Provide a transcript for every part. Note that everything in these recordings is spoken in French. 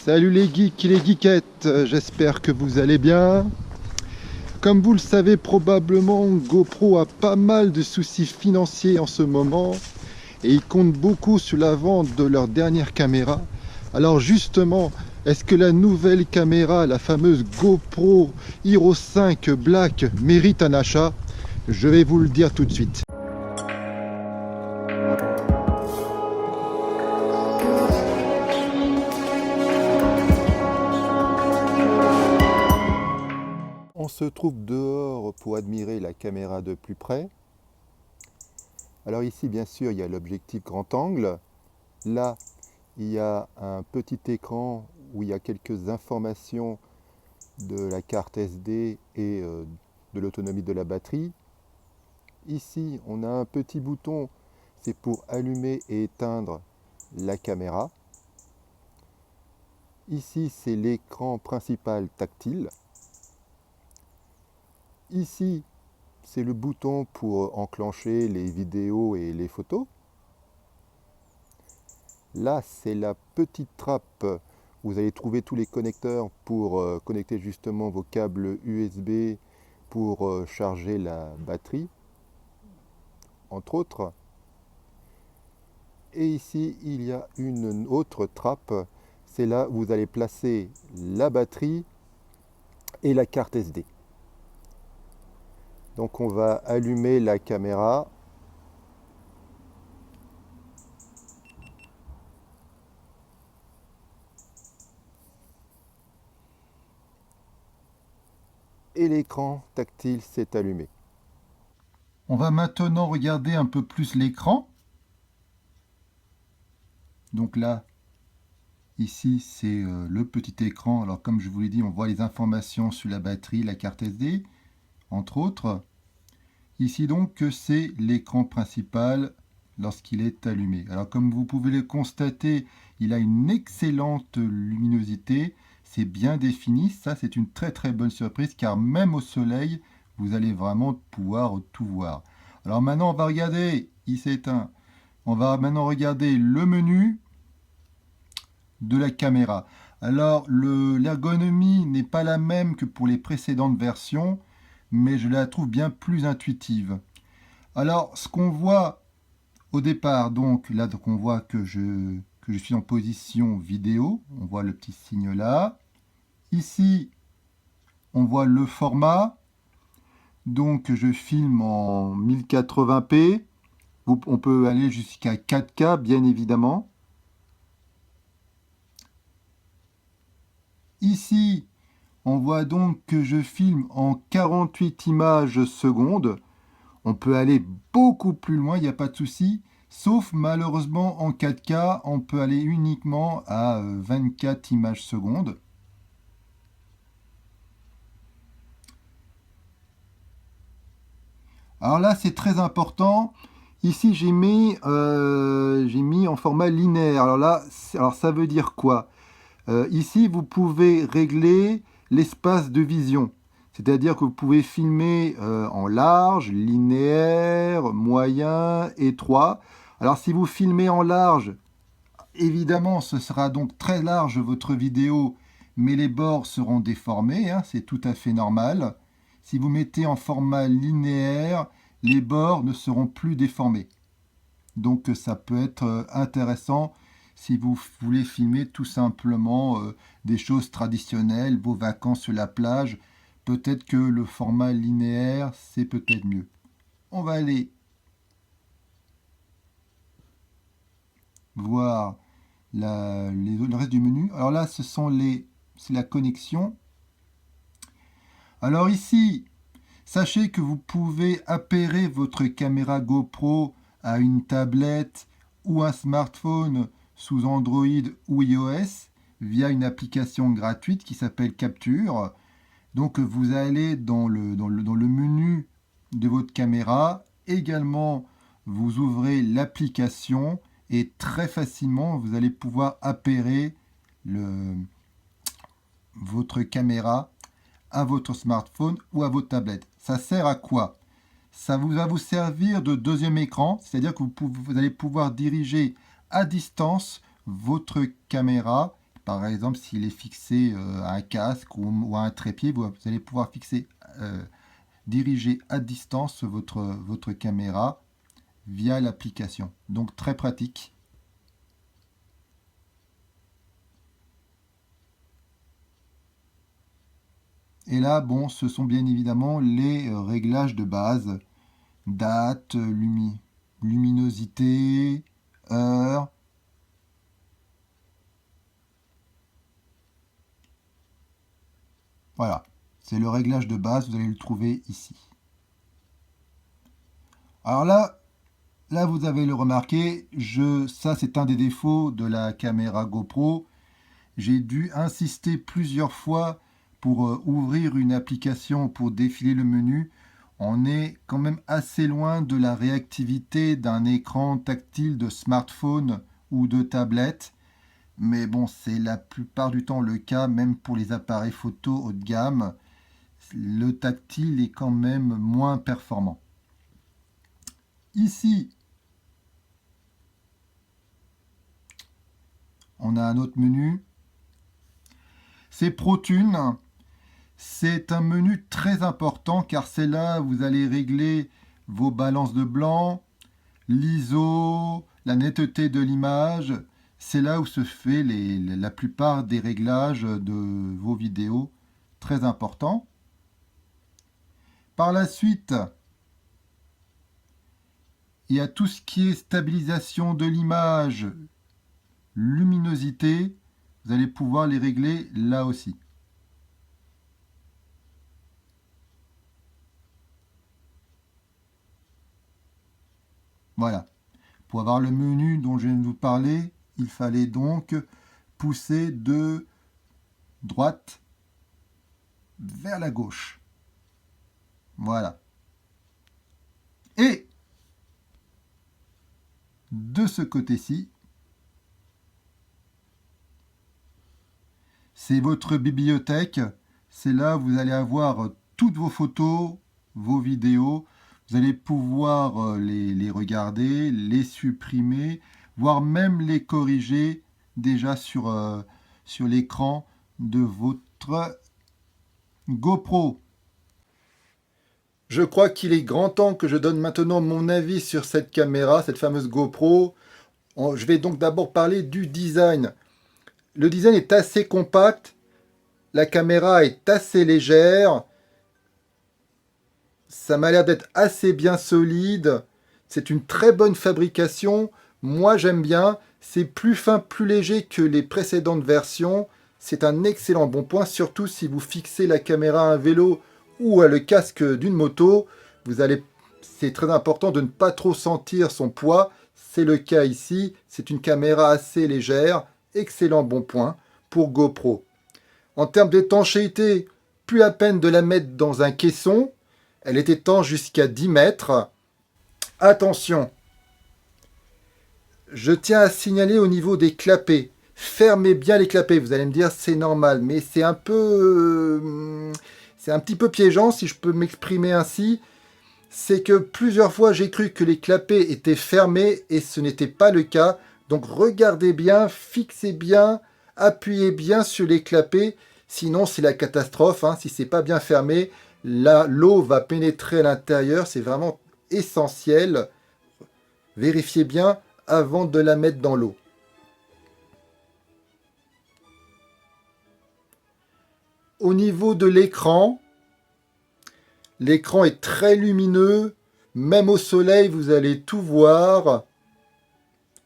Salut les geeks et les geekettes, j'espère que vous allez bien. Comme vous le savez probablement, GoPro a pas mal de soucis financiers en ce moment et ils comptent beaucoup sur la vente de leur dernière caméra. Alors justement, est-ce que la nouvelle caméra, la fameuse GoPro Hero 5 Black, mérite un achat? Je vais vous le dire tout de suite. On se trouve dehors pour admirer la caméra de plus près. Alors ici, bien sûr, il y a l'objectif grand angle. Là, il y a un petit écran où il y a quelques informations de la carte SD et de l'autonomie de la batterie. Ici, on a un petit bouton, c'est pour allumer et éteindre la caméra. Ici, c'est l'écran principal tactile. Ici, c'est le bouton pour enclencher les vidéos et les photos. Là, c'est la petite trappe où vous allez trouver tous les connecteurs pour connecter justement vos câbles USB pour charger la batterie, entre autres. Et ici, il y a une autre trappe. C'est là où vous allez placer la batterie et la carte SD. Donc on va allumer la caméra. Et l'écran tactile s'est allumé. On va maintenant regarder un peu plus l'écran. Donc là, ici, c'est le petit écran. Alors comme je vous l'ai dit, on voit les informations sur la batterie, la carte SD, entre autres. Ici donc, c'est l'écran principal lorsqu'il est allumé. Alors comme vous pouvez le constater, il a une excellente luminosité. C'est bien défini. Ça, c'est une très très bonne surprise car même au soleil, vous allez vraiment pouvoir tout voir. Alors maintenant, on va regarder, il s'éteint. On va maintenant regarder le menu de la caméra. Alors, l'ergonomie n'est pas la même que pour les précédentes versions, mais je la trouve bien plus intuitive. Alors, ce qu'on voit au départ, donc là, on voit que je suis en position vidéo. On voit le petit signe là. Ici, on voit le format. Donc, je filme en 1080p. On peut aller jusqu'à 4K, bien évidemment. Ici, on voit donc que je filme en 48 images secondes. On peut aller beaucoup plus loin, il n'y a pas de souci. Sauf malheureusement en 4K, on peut aller uniquement à 24 images secondes. Alors là, c'est très important. Ici, j'ai mis en format linéaire. Alors ça veut dire quoi? Ici, vous pouvez régler l'espace de vision. C'est-à-dire que vous pouvez filmer en large, linéaire, moyen, étroit. Alors si vous filmez en large, évidemment, ce sera donc très large votre vidéo, mais les bords seront déformés, hein, c'est tout à fait normal. Si vous mettez en format linéaire, les bords ne seront plus déformés. Donc ça peut être intéressant si vous voulez filmer tout simplement des choses traditionnelles, vos vacances sur la plage. Peut-être que le format linéaire, c'est peut-être mieux. On va aller voir le reste du menu. Alors là, c'est la connexion. Alors ici, sachez que vous pouvez appairer votre caméra GoPro à une tablette ou un smartphone sous Android ou iOS via une application gratuite qui s'appelle Capture. Donc vous allez dans le menu de votre caméra. Également, vous ouvrez l'application et très facilement, vous allez pouvoir appairer votre caméra à votre smartphone ou à votre tablette. Ça sert à quoi? Ça va vous servir de deuxième écran, c'est-à-dire que vous allez pouvoir diriger à distance votre caméra. Par exemple, s'il est fixé à un casque ou à un trépied, vous allez pouvoir diriger à distance votre caméra via l'application. Donc très pratique. Et là, bon, ce sont bien évidemment les réglages de base. Date, luminosité, heure. Voilà, c'est le réglage de base, vous allez le trouver ici. Alors là vous avez le remarqué, ça c'est un des défauts de la caméra GoPro. J'ai dû insister plusieurs fois pour ouvrir une application, pour défiler le menu. On est quand même assez loin de la réactivité d'un écran tactile de smartphone ou de tablette. Mais bon, c'est la plupart du temps le cas, même pour les appareils photo haut de gamme. Le tactile est quand même moins performant. Ici, on a un autre menu. C'est ProTune. C'est un menu très important car c'est là où vous allez régler vos balances de blanc, l'ISO, la netteté de l'image. C'est là où se fait la plupart des réglages de vos vidéos. Très important. Par la suite, il y a tout ce qui est stabilisation de l'image, luminosité. Vous allez pouvoir les régler là aussi. Voilà. Pour avoir le menu dont je viens de vous parler, il fallait donc pousser de droite vers la gauche. Voilà. Et de ce côté-ci, c'est votre bibliothèque. C'est là où vous allez avoir toutes vos photos, vos vidéos. Vous allez pouvoir les regarder, les supprimer, voire même les corriger déjà sur l'écran de votre GoPro. Je crois qu'il est grand temps que je donne maintenant mon avis sur cette caméra, cette fameuse GoPro. Je vais donc d'abord parler du design. Le design est assez compact, la caméra est assez légère, ça m'a l'air d'être assez bien solide, c'est une très bonne fabrication, moi j'aime bien, c'est plus fin, plus léger que les précédentes versions, c'est un excellent bon point, surtout si vous fixez la caméra à un vélo ou à le casque d'une moto, c'est très important de ne pas trop sentir son poids, c'est le cas ici, c'est une caméra assez légère, excellent bon point pour GoPro. En termes d'étanchéité, plus la peine de la mettre dans un caisson, elle est étanche jusqu'à 10 mètres. Attention, je tiens à signaler au niveau des clapets. Fermez bien les clapets, vous allez me dire c'est normal, mais c'est un petit peu piégeant si je peux m'exprimer ainsi. C'est que plusieurs fois j'ai cru que les clapets étaient fermés et ce n'était pas le cas. Donc regardez bien, fixez bien, appuyez bien sur les clapets, sinon c'est la catastrophe. Si c'est pas bien fermé, là l'eau va pénétrer à l'intérieur, c'est vraiment essentiel. Vérifiez bien avant de la mettre dans l'eau. Au niveau de l'écran est très lumineux, même au soleil vous allez tout voir.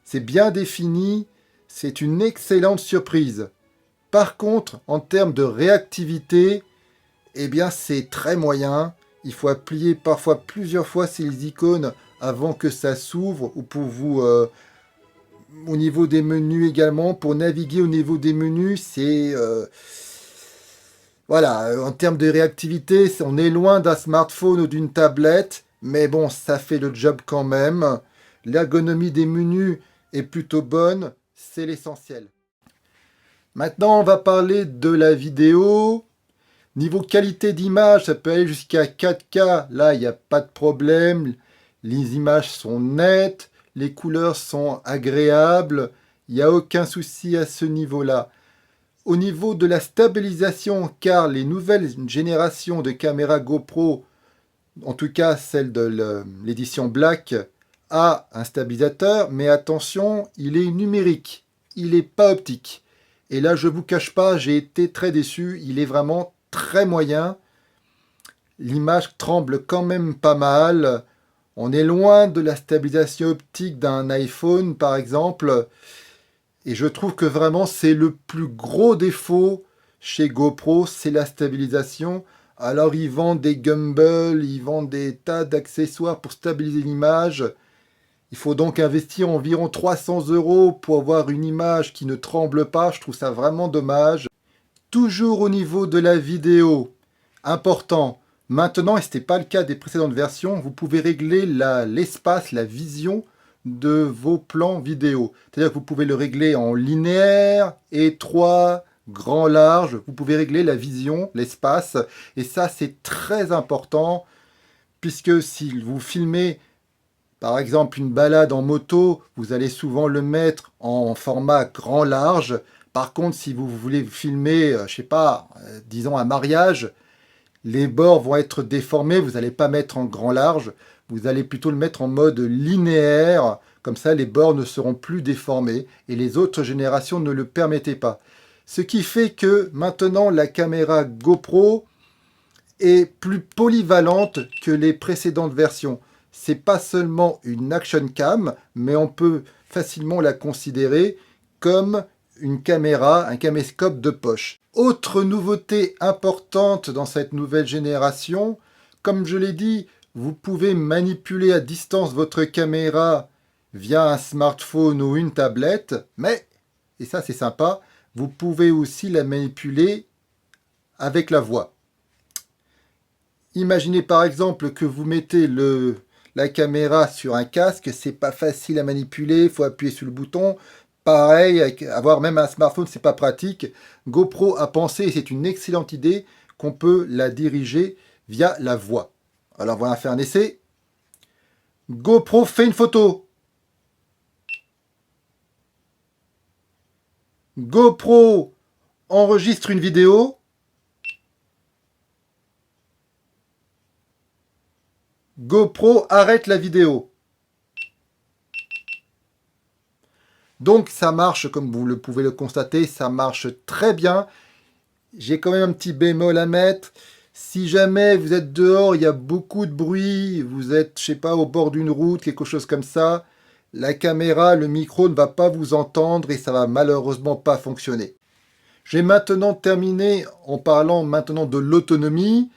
C'est bien défini, c'est une excellente surprise. Par contre, en termes de réactivité, eh bien c'est très moyen. Il faut appuyer parfois plusieurs fois ces icônes avant que ça s'ouvre ou pour vous au niveau des menus également. Pour naviguer au niveau des menus, c'est voilà, en termes de réactivité, on est loin d'un smartphone ou d'une tablette, mais bon, ça fait le job quand même. L'ergonomie des menus est plutôt bonne, c'est l'essentiel. Maintenant, on va parler de la vidéo. Niveau qualité d'image, ça peut aller jusqu'à 4K. Là, il n'y a pas de problème. Les images sont nettes, les couleurs sont agréables. Il n'y a aucun souci à ce niveau-là. Au niveau de la stabilisation, car les nouvelles générations de caméras GoPro, en tout cas celle de l'édition Black, a un stabilisateur, mais attention, il est numérique, il n'est pas optique. Et là, je ne vous cache pas, j'ai été très déçu, il est vraiment très moyen. L'image tremble quand même pas mal. On est loin de la stabilisation optique d'un iPhone, par exemple. Et je trouve que vraiment, c'est le plus gros défaut chez GoPro, c'est la stabilisation. Alors, ils vendent des gimbals, ils vendent des tas d'accessoires pour stabiliser l'image. Il faut donc investir environ 300 € pour avoir une image qui ne tremble pas. Je trouve ça vraiment dommage. Toujours au niveau de la vidéo, important. Maintenant, et ce n'était pas le cas des précédentes versions, vous pouvez régler l'espace, la vision de vos plans vidéo. C'est-à-dire que vous pouvez le régler en linéaire, étroit, grand, large. Vous pouvez régler la vision, l'espace. Et ça, c'est très important, puisque si vous filmez, par exemple, une balade en moto, vous allez souvent le mettre en format grand, large. Par contre, si vous voulez filmer, je sais pas, disons un mariage, les bords vont être déformés, vous n'allez pas mettre en grand large, vous allez plutôt le mettre en mode linéaire, comme ça les bords ne seront plus déformés et les autres générations ne le permettaient pas. Ce qui fait que maintenant la caméra GoPro est plus polyvalente que les précédentes versions. C'est pas seulement une action cam, mais on peut facilement la considérer comme une caméra, un caméscope de poche. Autre nouveauté importante dans cette nouvelle génération, comme je l'ai dit, vous pouvez manipuler à distance votre caméra via un smartphone ou une tablette, mais, et ça c'est sympa, vous pouvez aussi la manipuler avec la voix. Imaginez par exemple que vous mettez la caméra sur un casque, c'est pas facile à manipuler, il faut appuyer sur le bouton. Pareil, avoir même un smartphone, c'est pas pratique. GoPro a pensé, et c'est une excellente idée, qu'on peut la diriger via la voix. Alors voilà, faire un essai. GoPro fait une photo. GoPro enregistre une vidéo. GoPro arrête la vidéo. Donc ça marche, comme vous le pouvez le constater, ça marche très bien. J'ai quand même un petit bémol à mettre. Si jamais vous êtes dehors, il y a beaucoup de bruit, vous êtes, je sais pas, au bord d'une route, quelque chose comme ça, la caméra, le micro ne va pas vous entendre et ça va malheureusement pas fonctionner. J'ai maintenant terminé en parlant maintenant de l'autonomie.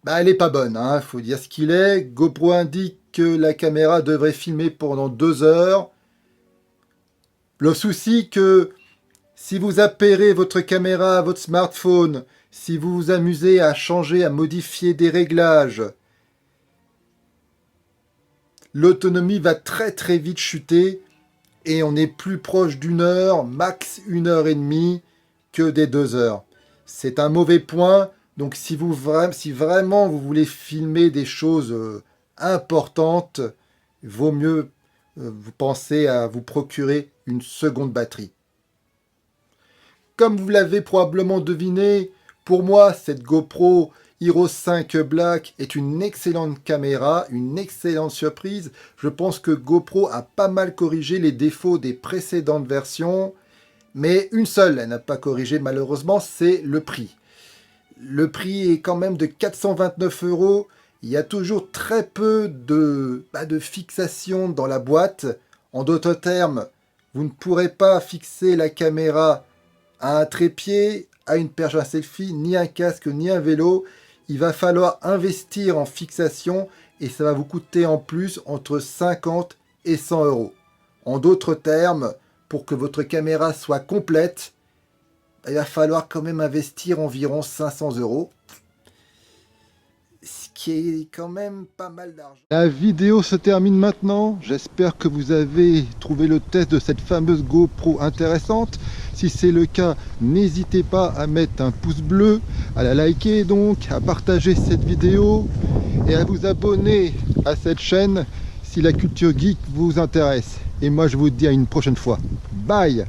Elle n'est pas bonne, hein, faut dire ce qu'il est. GoPro indique que la caméra devrait filmer pendant 2 heures. Le souci que si vous appairez votre caméra à votre smartphone, si vous vous amusez à changer, à modifier des réglages, l'autonomie va très très vite chuter et on est plus proche d'1 heure, max 1 heure et demie que des 2 heures. C'est un mauvais point, donc si vraiment vous voulez filmer des choses importantes, il vaut mieux vous pensez à vous procurer une seconde batterie. Comme vous l'avez probablement deviné, pour moi, cette GoPro Hero 5 Black est une excellente caméra, une excellente surprise. Je pense que GoPro a pas mal corrigé les défauts des précédentes versions, mais une seule, elle n'a pas corrigé malheureusement, c'est le prix. Le prix est quand même de 429 €. Il y a toujours très peu de fixation dans la boîte. En d'autres termes, vous ne pourrez pas fixer la caméra à un trépied, à une perche à selfie, ni un casque, ni un vélo. Il va falloir investir en fixation et ça va vous coûter en plus entre 50 et 100 €. En d'autres termes, pour que votre caméra soit complète, il va falloir quand même investir environ 500 €. Ce qui est quand même pas mal d'argent. La vidéo se termine maintenant. J'espère que vous avez trouvé le test de cette fameuse GoPro intéressante. Si c'est le cas, n'hésitez pas à mettre un pouce bleu, à la liker donc, à partager cette vidéo et à vous abonner à cette chaîne si la culture geek vous intéresse. Et moi je vous dis à une prochaine fois. Bye!